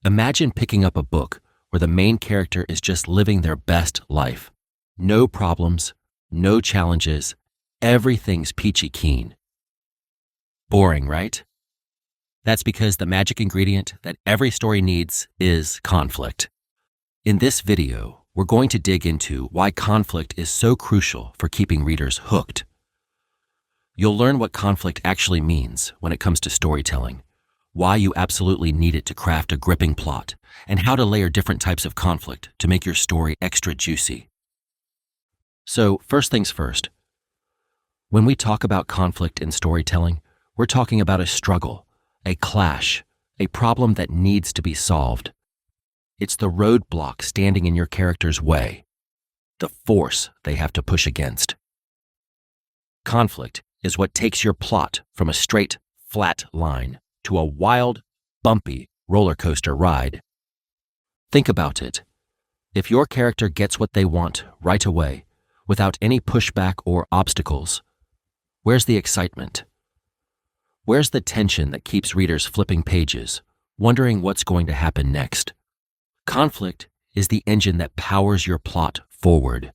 Imagine picking up a book where the main character is just living their best life. No problems, no challenges, everything's peachy keen. Boring, right? That's because the magic ingredient that every story needs is conflict. In this video, we're going to dig into why conflict is so crucial for keeping readers hooked. You'll learn what conflict actually means when it comes to storytelling, why you absolutely need it to craft a gripping plot, and how to layer different types of conflict to make your story extra juicy. So, first things first. When we talk about conflict in storytelling, we're talking about a struggle, a clash, a problem that needs to be solved. It's the roadblock standing in your character's way, the force they have to push against. Conflict is what takes your plot from a straight, flat line to a wild, bumpy roller coaster ride. Think about it. If your character gets what they want right away, without any pushback or obstacles, where's the excitement? Where's the tension that keeps readers flipping pages, wondering what's going to happen next? Conflict is the engine that powers your plot forward.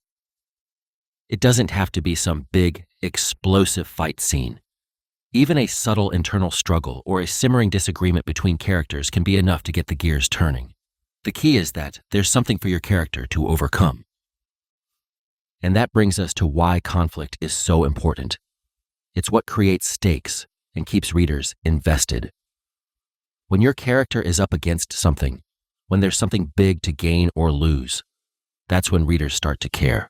It doesn't have to be some big, explosive fight scene. Even a subtle internal struggle or a simmering disagreement between characters can be enough to get the gears turning. The key is that there's something for your character to overcome. And that brings us to why conflict is so important. It's what creates stakes and keeps readers invested. When your character is up against something, when there's something big to gain or lose, that's when readers start to care.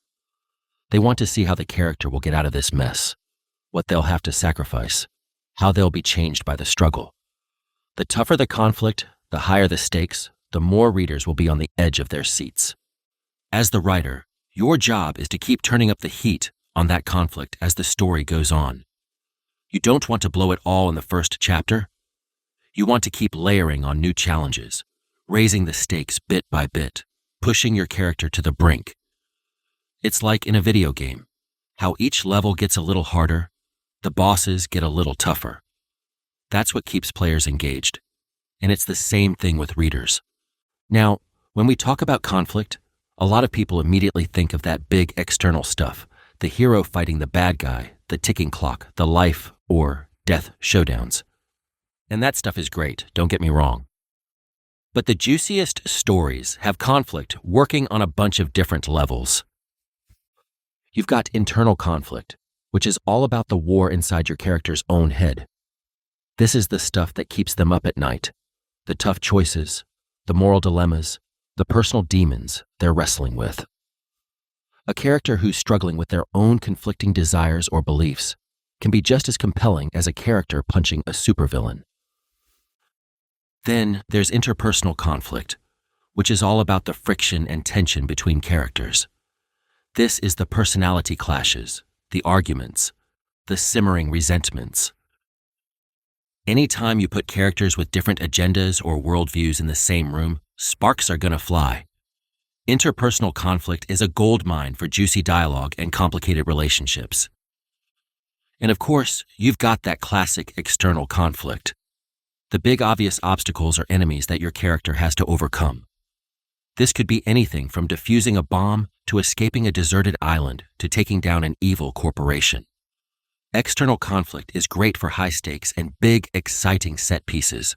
They want to see how the character will get out of this mess, what they'll have to sacrifice, how they'll be changed by the struggle. The tougher the conflict, the higher the stakes, the more readers will be on the edge of their seats. As the writer, your job is to keep turning up the heat on that conflict as the story goes on. You don't want to blow it all in the first chapter. You want to keep layering on new challenges, raising the stakes bit by bit, pushing your character to the brink. It's like in a video game, how each level gets a little harder, the bosses get a little tougher. That's what keeps players engaged, and it's the same thing with readers. Now, when we talk about conflict, a lot of people immediately think of that big external stuff, the hero fighting the bad guy, the ticking clock, the life or death showdowns. And that stuff is great, don't get me wrong. But the juiciest stories have conflict working on a bunch of different levels. You've got internal conflict, which is all about the war inside your character's own head. This is the stuff that keeps them up at night, the tough choices, the moral dilemmas, the personal demons they're wrestling with. A character who's struggling with their own conflicting desires or beliefs can be just as compelling as a character punching a supervillain. Then there's interpersonal conflict, which is all about the friction and tension between characters. This is the personality clashes, the arguments, the simmering resentments. Anytime you put characters with different agendas or worldviews in the same room, sparks are gonna fly. Interpersonal conflict is a goldmine for juicy dialogue and complicated relationships. And of course, you've got that classic external conflict. The big obvious obstacles or enemies that your character has to overcome. This could be anything from defusing a bomb to escaping a deserted island to taking down an evil corporation. External conflict is great for high stakes and big, exciting set pieces.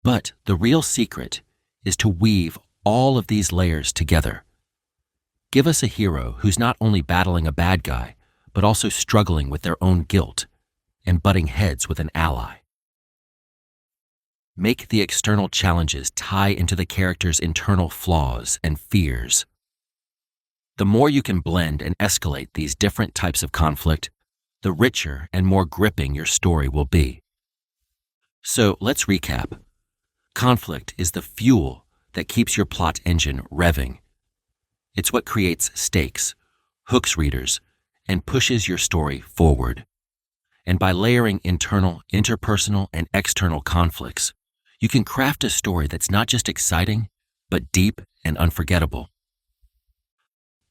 But the real secret is to weave all of these layers together. Give us a hero who's not only battling a bad guy, but also struggling with their own guilt and butting heads with an ally. Make the external challenges tie into the character's internal flaws and fears. The more you can blend and escalate these different types of conflict, the richer and more gripping your story will be. So let's recap. Conflict is the fuel that keeps your plot engine revving. It's what creates stakes, hooks readers, and pushes your story forward. And by layering internal, interpersonal, and external conflicts, you can craft a story that's not just exciting, but deep and unforgettable.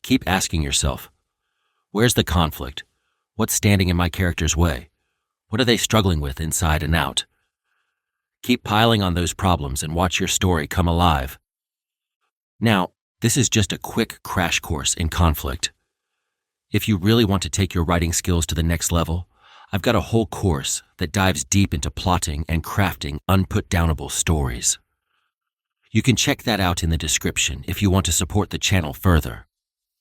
Keep asking yourself, where's the conflict? What's standing in my character's way? What are they struggling with inside and out? Keep piling on those problems and watch your story come alive. Now, this is just a quick crash course in conflict. If you really want to take your writing skills to the next level, I've got a whole course that dives deep into plotting and crafting unput-downable stories. You can check that out in the description if you want to support the channel further.